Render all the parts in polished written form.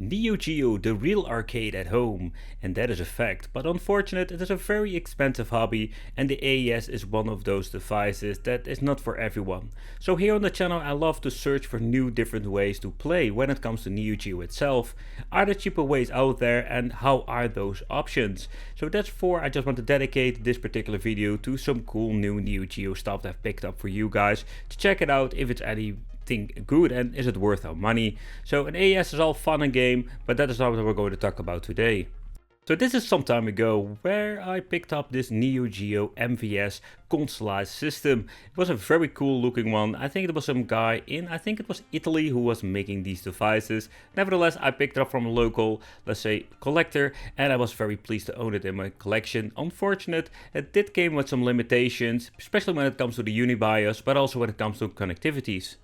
Neo Geo, the real arcade at home, and that is a fact, but unfortunately it is a very expensive hobby and the AES is one of those devices that is not for everyone. So here on the channel I love to search for new different ways to play when it comes to Neo Geo itself. Are there cheaper ways out there and how are those options? So that's for I just want to dedicate this particular video to some cool new Neo Geo stuff that I've picked up for you guys to check it out if it's any good and is it worth our money. So an AES is all fun and game, but that is not what we're going to talk about today. So this is some time ago where I picked up this Neo Geo MVS Consolized system. It was a very cool looking one. I think it was some guy in, I think it was Italy, who was making these devices. Nevertheless, I picked it up from a local, let's say, collector, and I was very pleased to own it in my collection. Unfortunate, it did come with some limitations, especially when it comes to the UniBIOS, but also when it comes to connectivities.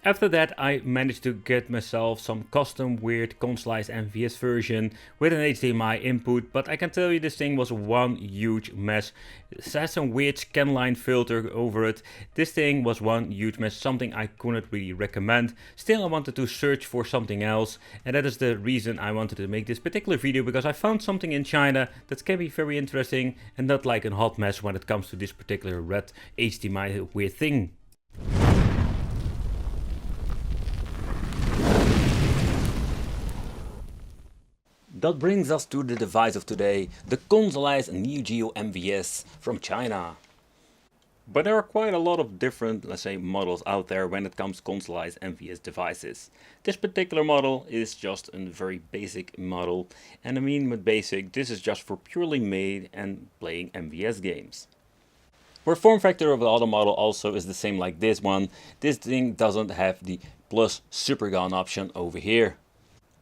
After that I managed to get myself some custom weird Consolized MVS version with an HDMI input, but I can tell you this thing was one huge mess. It has some weird scanline filter over it. This thing was one huge mess, something I couldn't really recommend. Still I wanted to search for something else, and that is the reason I wanted to make this particular video, because I found something in China that can be very interesting and not like a hot mess when it comes to this particular red HDMI weird thing. That brings us to the device of today, the Consolized Neo Geo MVS from China. But there are quite a lot of different, let's say, models out there when it comes to Consolized MVS devices. This particular model is just a very basic model, and I mean with basic, this is just for purely made and playing MVS games. Where form factor of the other model also is the same like this one, this thing doesn't have the plus super gun option over here.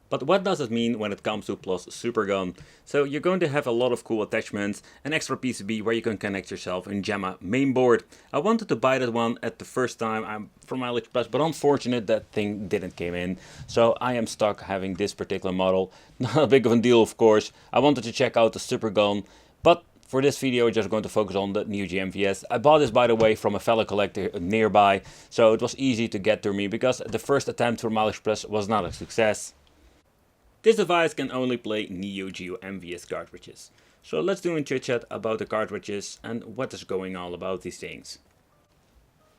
But what does it mean when it comes to plus super gun? So you're going to have a lot of cool attachments, an extra PCB where you can connect yourself in JAMA mainboard. I wanted to buy that one at the first time from AliExpress, but unfortunate that thing didn't came in. So I am stuck having this particular model. Not a big of a deal, of course. I wanted to check out the super gun, but for this video, we're just going to focus on the Neo Geo MVS. I bought this, by the way, from a fellow collector nearby, so it was easy to get to me because the first attempt from AliExpress was not a success. This device can only play Neo Geo MVS cartridges. So let's do a chit chat about the cartridges and what is going on about these things.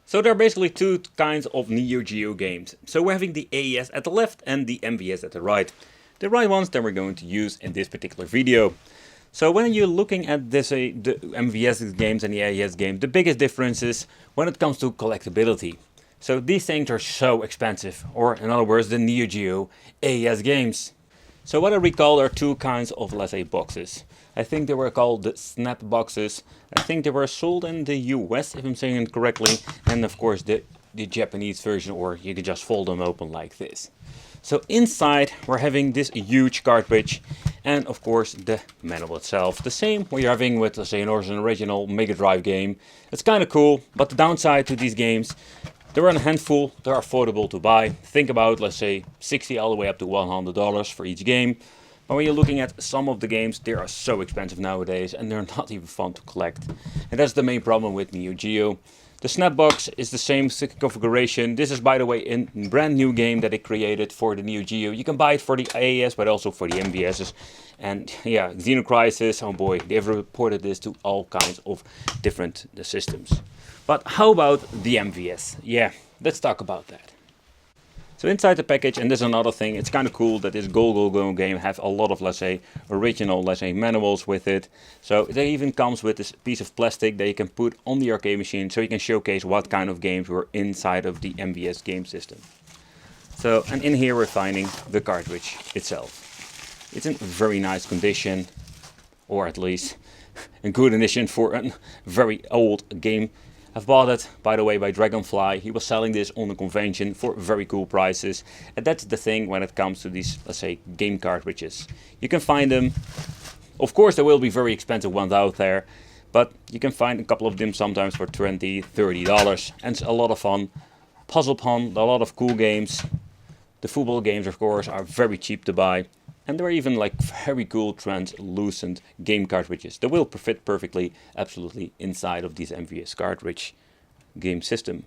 So there are basically two kinds of Neo Geo games. So we're having the AES at the left and the MVS at the right. The right ones that we're going to use in this particular video. So when you're looking at this, the MVS games and the AES game, the biggest difference is when it comes to collectability. So these things are so expensive, or in other words, the Neo Geo AES games. So what I recall, there are two kinds of, let's say, boxes. I think they were called the snap boxes. I think they were sold in the US, if I'm saying it correctly. And of course the Japanese version, or you can just fold them open like this. So inside we're having this huge cartridge and of course the manual itself. The same what you're having with, let's say, an original Mega Drive game. It's kind of cool, but the downside to these games, there are a handful, they're affordable to buy. Think about, let's say, $60 all the way up to $100 for each game. But when you're looking at some of the games, they are so expensive nowadays and they're not even fun to collect. And that's the main problem with Neo Geo. The Snapbox is the same configuration. This is, by the way, a brand new game that they created for the Neo Geo. You can buy it for the AES, but also for the MVS's. And yeah, Xenocrisis, oh boy, they've reported this to all kinds of different systems. But how about the MVS? Yeah, let's talk about that. So inside the package, and this is another thing, it's kind of cool that this Go game have a lot of, let's say, original, let's say, manuals with it. So it even comes with this piece of plastic that you can put on the arcade machine so you can showcase what kind of games were inside of the MVS game system. So, and in here we're finding the cartridge itself. It's in very nice condition, or at least in good condition for a very old game. I've bought it, by the way, by Dragonfly. He was selling this on the convention for very cool prices. And that's the thing when it comes to these, let's say, game cartridges. You can find them, of course there will be very expensive ones out there, but you can find a couple of them sometimes for $20, $30. And it's a lot of fun. Puzzle Pond, a lot of cool games. The football games, of course, are very cheap to buy. And there are even like very cool translucent game cartridges that will fit perfectly, absolutely inside of this MVS cartridge game system.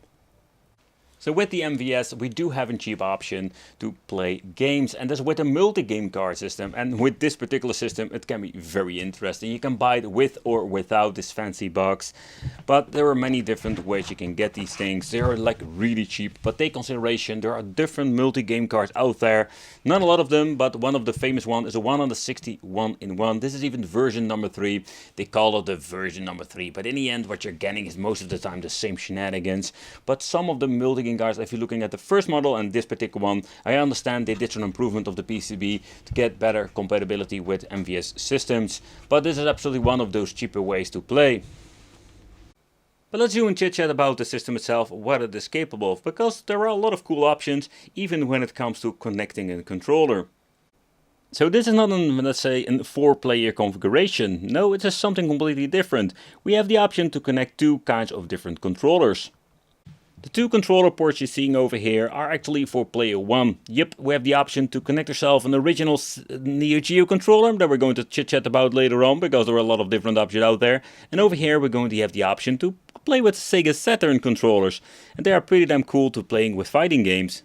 So with the MVS, we do have a cheap option to play games, and that's with a multi-game card system. And with this particular system, it can be very interesting. You can buy it with or without this fancy box, but there are many different ways you can get these things. They are like really cheap, but take consideration there are different multi-game cards out there. Not a lot of them, but one of the famous ones is a 160 1-in-1. This is even version number 3. They call it the version number 3, but in the end, what you're getting is most of the time the same shenanigans. But some of the multi-game cards, if you're looking at the first model and this particular one, I understand they did some improvement of the PCB to get better compatibility with MVS systems, but this is absolutely one of those cheaper ways to play. But let's do a chit chat about the system itself, what it is capable of, because there are a lot of cool options even when it comes to connecting a controller. So this is not an, let's say, a 4-player configuration. No, it is something completely different. We have the option to connect 2 kinds of different controllers. The 2 controller ports you're seeing over here are actually for player 1. Yep, we have the option to connect yourself an original Neo Geo controller that we're going to chit chat about later on, because there are a lot of different options out there. And over here we're going to have the option to play with Sega Saturn controllers. And they are pretty damn cool to playing with fighting games.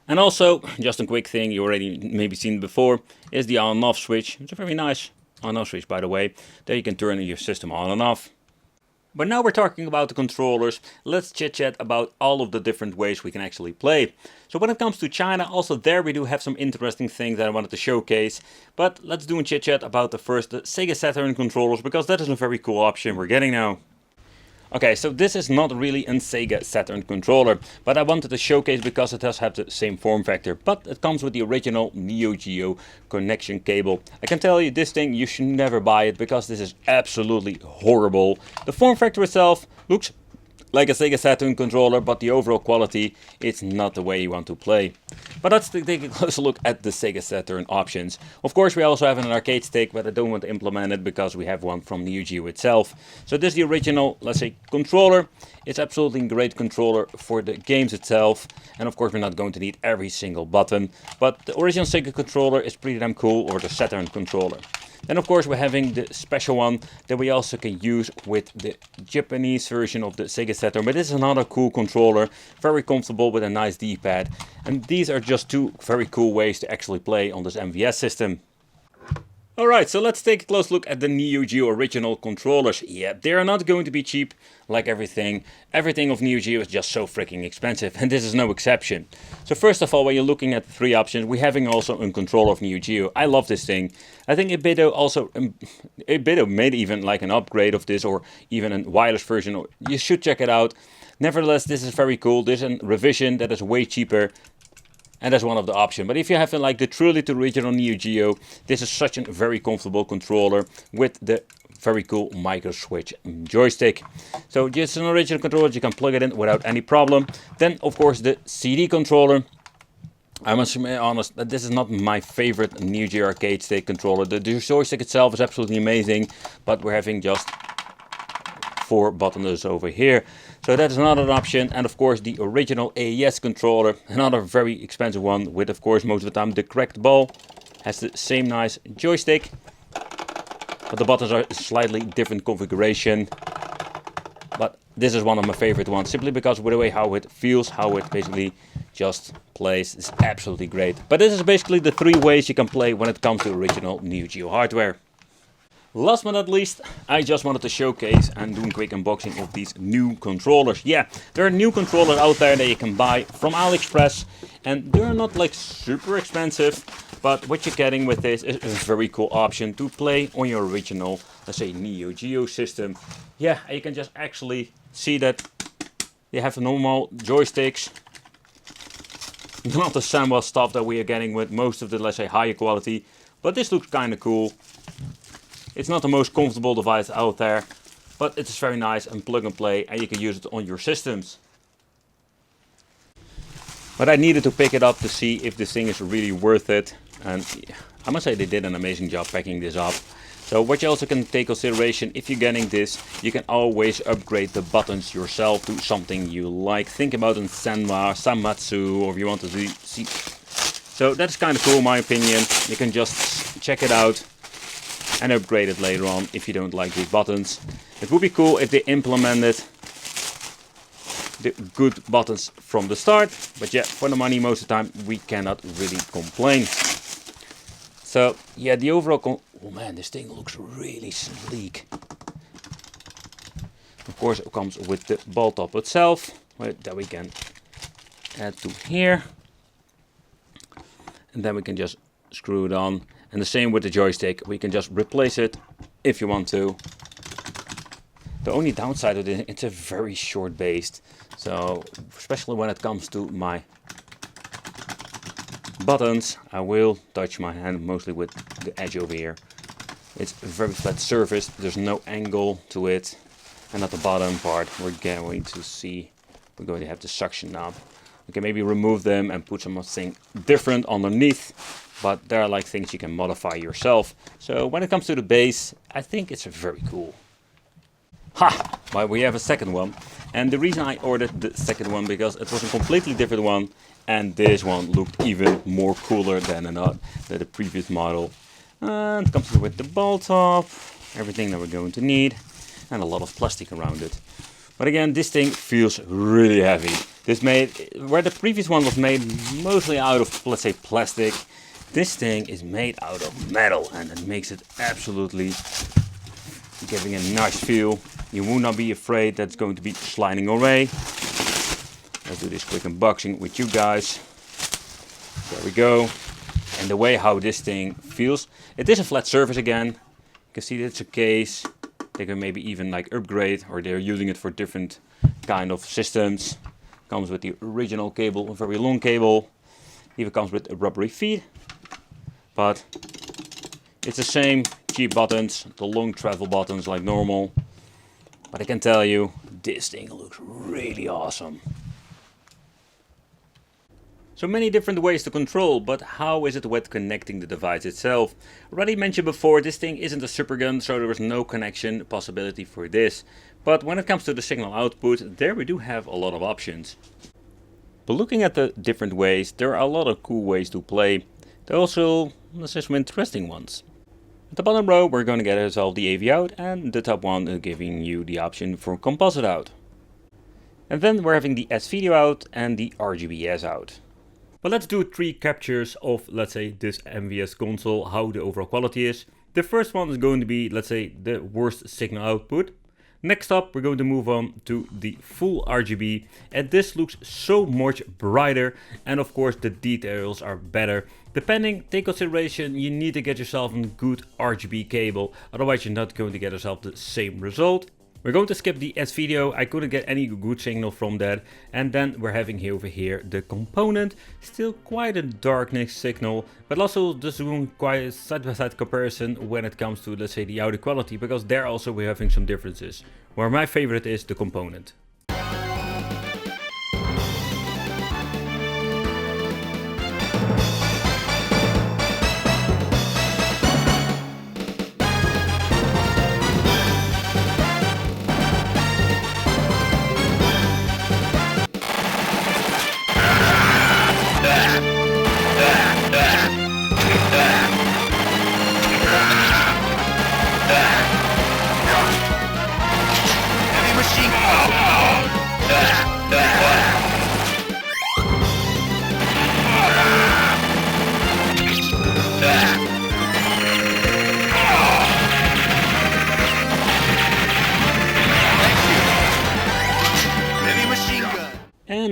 And also, just a quick thing you already maybe seen before, is the on and off switch. It's a very nice on and off switch, by the way. There you can turn your system on and off. But now we're talking about the controllers, let's chit chat about all of the different ways we can actually play. So when it comes to China, also there we do have some interesting things that I wanted to showcase. But let's do a chit chat about the Sega Saturn controllers, because that is a very cool option we're getting now. Okay, so this is not really a Sega Saturn controller, but I wanted to showcase because it does have the same form factor, but it comes with the original Neo Geo connection cable. I can tell you this thing, you should never buy it because this is absolutely horrible. The form factor itself looks like a Sega Saturn controller, but the overall quality, it's not the way you want to play. But let's take a closer look at the Sega Saturn options. Of course, we also have an arcade stick, but I don't want to implement it because we have one from Neo Geo itself. So this is the original, let's say, controller. It's absolutely a great controller for the games itself. And of course, we're not going to need every single button. But the original Sega controller is pretty damn cool, or the Saturn controller. Then of course we're having the special one that we also can use with the Japanese version of the Sega Saturn. But this is another cool controller, very comfortable with a nice D-pad. And these are just 2 very cool ways to actually play on this MVS system. Alright, so let's take a close look at the Neo Geo original controllers. Yeah, they are not going to be cheap like everything. Everything of Neo Geo is just so freaking expensive, and this is no exception. So first of all, when you're looking at the 3 options, we're having also a controller of Neo Geo. I love this thing. I think Ibido made even like an upgrade of this, or even a wireless version. You should check it out. Nevertheless, this is very cool. This is a revision that is way cheaper. And that's one of the options. But if you have like the truly the original Neo Geo, this is such a very comfortable controller with the very cool micro switch joystick. So just an original controller, you can plug it in without any problem. Then of course the CD controller. I must be honest, that this is not my favorite Neo Geo arcade stick controller. The joystick itself is absolutely amazing, but we're having just 4 buttons over here. So that is another option. And of course the original AES controller, another very expensive one with of course most of the time the correct ball. Has the same nice joystick, but the buttons are slightly different configuration. But this is one of my favorite ones, simply because with the way how it feels, how it basically just plays, is absolutely great. But this is basically the 3 ways you can play when it comes to original Neo Geo hardware. Last but not least, I just wanted to showcase and do a quick unboxing of these new controllers. Yeah, there are new controllers out there that you can buy from AliExpress, and they're not like super expensive, but what you're getting with this is a very cool option to play on your original, let's say, Neo Geo system. Yeah, you can just actually see that you have normal joysticks, not the Samwa stuff that we are getting with most of the, let's say, higher quality, but this looks kind of cool. It's not the most comfortable device out there, but it's very nice and plug and play, and you can use it on your systems. But I needed to pick it up to see if this thing is really worth it, and I must say they did an amazing job packing this up. So what you also can take consideration, if you're getting this, you can always upgrade the buttons yourself to something you like. Think about a Sanwa, Samatsu, or if you want to see. So that's kind of cool in my opinion. You can just check it out and upgrade it later on if you don't like these buttons. It would be cool if they implemented the good buttons from the start. But yeah, for the money most of the time we cannot really complain. So yeah, the overall oh man, this thing looks really sleek. Of course it comes with the ball top itself, that we can add to here. And then we can just screw it on. And the same with the joystick, we can just replace it if you want to. The only downside of it, it's a very short base. So especially when it comes to my buttons, I will touch my hand mostly with the edge over here. It's a very flat surface, there's no angle to it. And at the bottom part we're going to have the suction knob. We can maybe remove them and put something different underneath, but there are like things you can modify yourself. So when it comes to the base, I think it's very cool. Ha! Well, we have a second one. And the reason I ordered the second one, because it was a completely different one, and this one looked even more cooler than the previous model. And it comes with the ball top, everything that we're going to need, and a lot of plastic around it. But again, this thing feels really heavy. Where the previous one was made mostly out of, let's say, plastic, this thing is made out of metal, and it makes it absolutely giving a nice feel. You will not be afraid that it's going to be sliding away. Let's do this quick unboxing with you guys. There we go. And the way how this thing feels, it is a flat surface again. You can see that it's a case. They can maybe even like upgrade, or they're using it for different kind of systems. Comes with the original cable, a very long cable. Even comes with rubbery feet. But it's the same cheap buttons, the long travel buttons like normal. But I can tell you, this thing looks really awesome. So many different ways to control, but how is it with connecting the device itself? Already mentioned before, this thing isn't a super gun, so there is no connection possibility for this. But when it comes to the signal output, there we do have a lot of options. But looking at the different ways, there are a lot of cool ways to play. There are also, let's say, some interesting ones. At the bottom row, we're going to get ourselves the AV out, and the top one is giving you the option for composite out. And then we're having the S-Video out and the RGBS out. But let's do 3 captures of, let's say, this MVS console, how the overall quality is. The first one is going to be, let's say, the worst signal output. Next up, we're going to move on to the full RGB, and this looks so much brighter, and of course the details are better. Depending, take consideration, you need to get yourself a good RGB cable, otherwise you're not going to get yourself the same result. We're going to skip the S-Video, I couldn't get any good signal from that. And then we're having over here the component, still quite a darkness signal, but also just doing quite a side-by-side comparison when it comes to, let's say, the audio quality, because there also we're having some differences. Where my favorite is the component.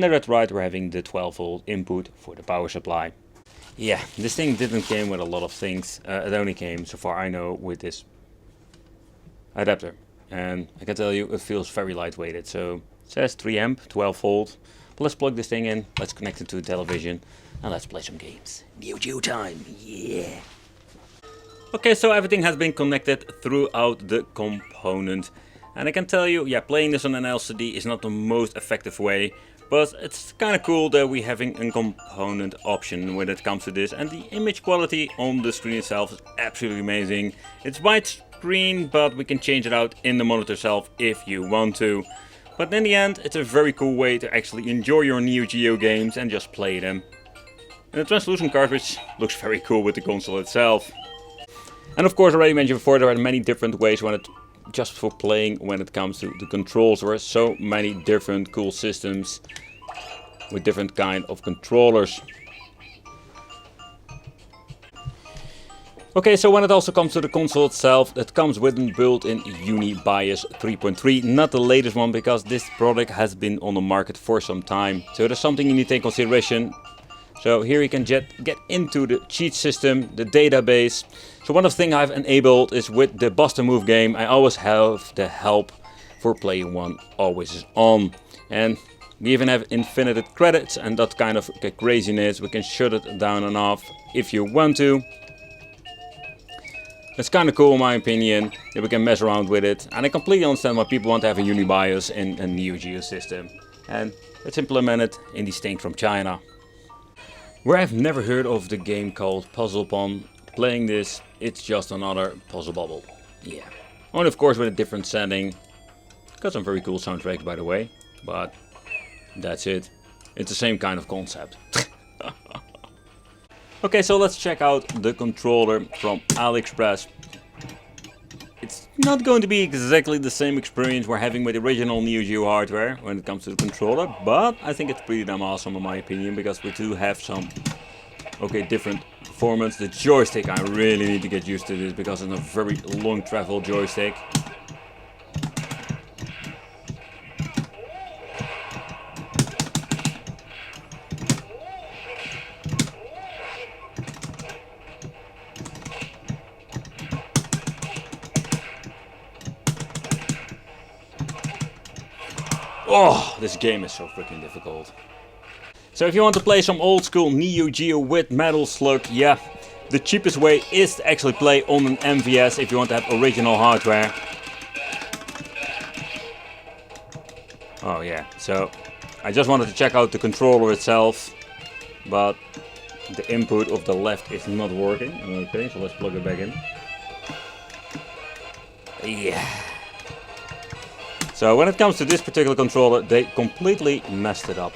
And that's right, we're having the 12 volt input for the power supply. Yeah, this thing didn't came with a lot of things. It only came, so far I know, with this adapter. And I can tell you, it feels very lightweighted. So it says 3 amp, 12 volt. But let's plug this thing in, let's connect it to the television, and let's play some games. Neo Geo time, yeah! Okay, so everything has been connected throughout the component. And I can tell you, yeah, playing this on an LCD is not the most effective way. But it's kind of cool that we're having a component option when it comes to this. And the image quality on the screen itself is absolutely amazing. It's widescreen, but we can change it out in the monitor itself if you want to. But in the end, it's a very cool way to actually enjoy your Neo Geo games and just play them. And the translucent cartridge looks very cool with the console itself. And of course, I already mentioned before, there are many different ways when it just for playing when it comes to the controls. There are so many different cool systems with different kind of controllers. Okay, so when it also comes to the console itself, it comes with a built-in Uni-BIOS 3.3, not the latest one because this product has been on the market for some time. So that's something you need to take consideration. So here you can get into the cheat system, the database. So one of the things I've enabled is with the Bust a Move game, I always have the help for playing one always is on. And we even have infinite credits and that kind of craziness. We can shut it down and off if you want to. It's kind of cool in my opinion that we can mess around with it, and I completely understand why people want to have a Uni-BIOS in a Neo Geo system, and it's implemented in these things from China. Where I've never heard of the game called Puzzle Pon, playing this, it's just another puzzle bubble. Yeah, only of course with a different setting, got some very cool soundtracks by the way, but that's it. It's the same kind of concept. Okay, so let's check out the controller from AliExpress. It's not going to be exactly the same experience we're having with the original Neo Geo hardware when it comes to the controller, but I think it's pretty damn awesome in my opinion because we do have some different performance. The joystick, I really need to get used to this because it's a very long travel joystick. Oh, this game is so freaking difficult. So if you want to play some old school Neo Geo with Metal Slug, yeah, the cheapest way is to actually play on an MVS if you want to have original hardware. Oh yeah, so I just wanted to check out the controller itself, but the input of the left is not working. Okay, so let's plug it back in. Yeah. So when it comes to this particular controller, they completely messed it up.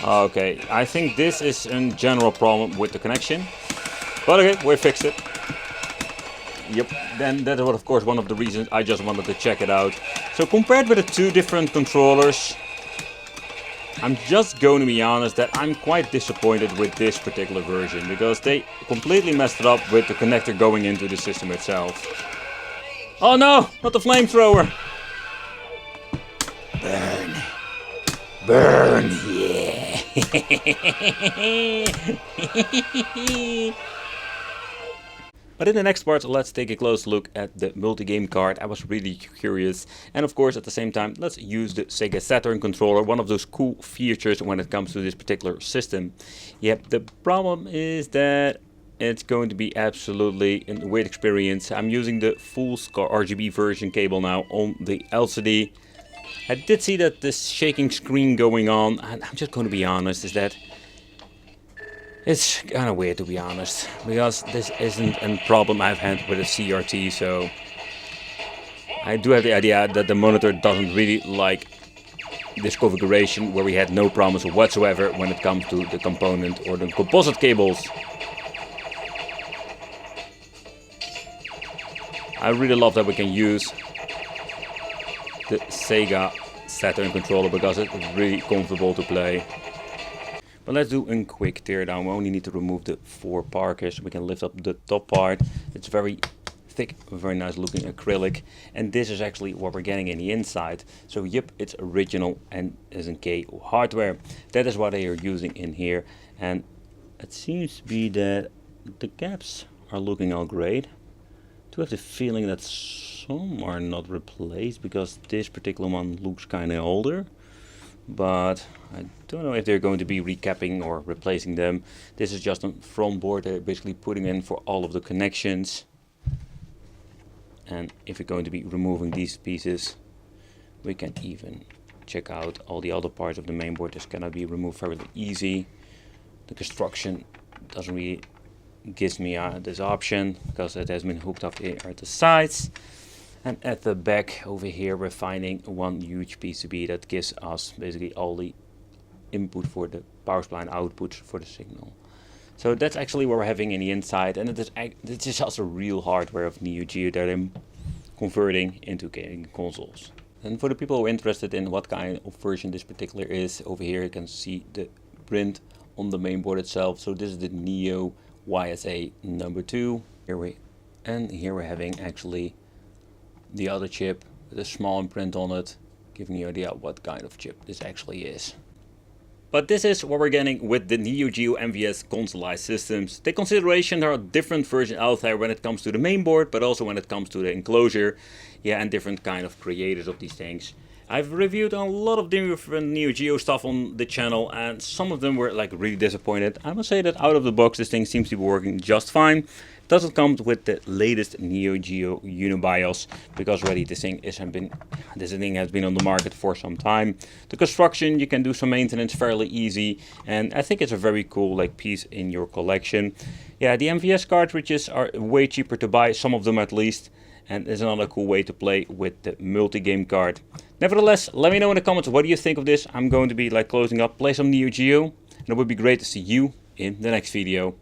Okay, I think this is a general problem with the connection. But okay, we fixed it. Yep, then that was of course one of the reasons I just wanted to check it out. So compared with the two different controllers, I'm just going to be honest that I'm quite disappointed with this particular version because they completely messed it up with the connector going into the system itself. Oh no, not the flamethrower! Burn. Burn, yeah! But in the next part, let's take a close look at the multi-game card. I was really curious. And of course, at the same time, let's use the Sega Saturn controller. One of those cool features when it comes to this particular system. Yep, the problem is that it's going to be absolutely a weird experience. I'm using the full RGB version cable now on the LCD. I did see that this shaking screen going on. And I'm just going to be honest, is that it's kind of weird to be honest, because this isn't a problem I've had with a CRT, so I do have the idea that the monitor doesn't really like this configuration where we had no problems whatsoever when it comes to the component or the composite cables. I really love that we can use the Sega Saturn controller because it's really comfortable to play. But let's do a quick teardown. We only need to remove the 4 parkers. We can lift up the top part. It's very thick, very nice looking acrylic. And this is actually what we're getting in the inside. So yep, it's original and SNK hardware. That is what they are using in here. And it seems to be that the gaps are looking all great. I do have the feeling that some are not replaced because this particular one looks kind of older. But I don't know if they're going to be recapping or replacing them. This is just a front board they're basically putting in for all of the connections. And if we're going to be removing these pieces, we can even check out all the other parts of the main board. This cannot be removed fairly easy. The construction doesn't really give me this option because it has been hooked up here at the sides. And at the back over here we're finding one huge PCB that gives us basically all the input for the power supply and output for the signal. So that's actually what we're having in the inside, and it is also real hardware of Neo Geo that I'm converting into gaming consoles. And for the people who are interested in what kind of version this particular is, over here you can see the print on the mainboard itself. So this is the Neo YSA number 2. Here we're having actually the other chip with a small imprint on it, giving you an idea what kind of chip this actually is. But this is what we're getting with the Neo Geo MVS Consolized systems. Take consideration there are different versions out there when it comes to the mainboard, but also when it comes to the enclosure, yeah, and different kind of creators of these things. I've reviewed a lot of different Neo Geo stuff on the channel, and some of them were like really disappointed. I must say that out of the box this thing seems to be working just fine. It doesn't come with the latest Neo Geo Unibios, because already this thing has been on the market for some time. The construction, you can do some maintenance fairly easy, and I think it's a very cool like piece in your collection. Yeah, the MVS cartridges are way cheaper to buy, some of them at least. And it's another cool way to play with the multi-game card. Nevertheless, let me know in the comments what do you think of this. I'm going to be like closing up, play some Neo Geo, and it would be great to see you in the next video.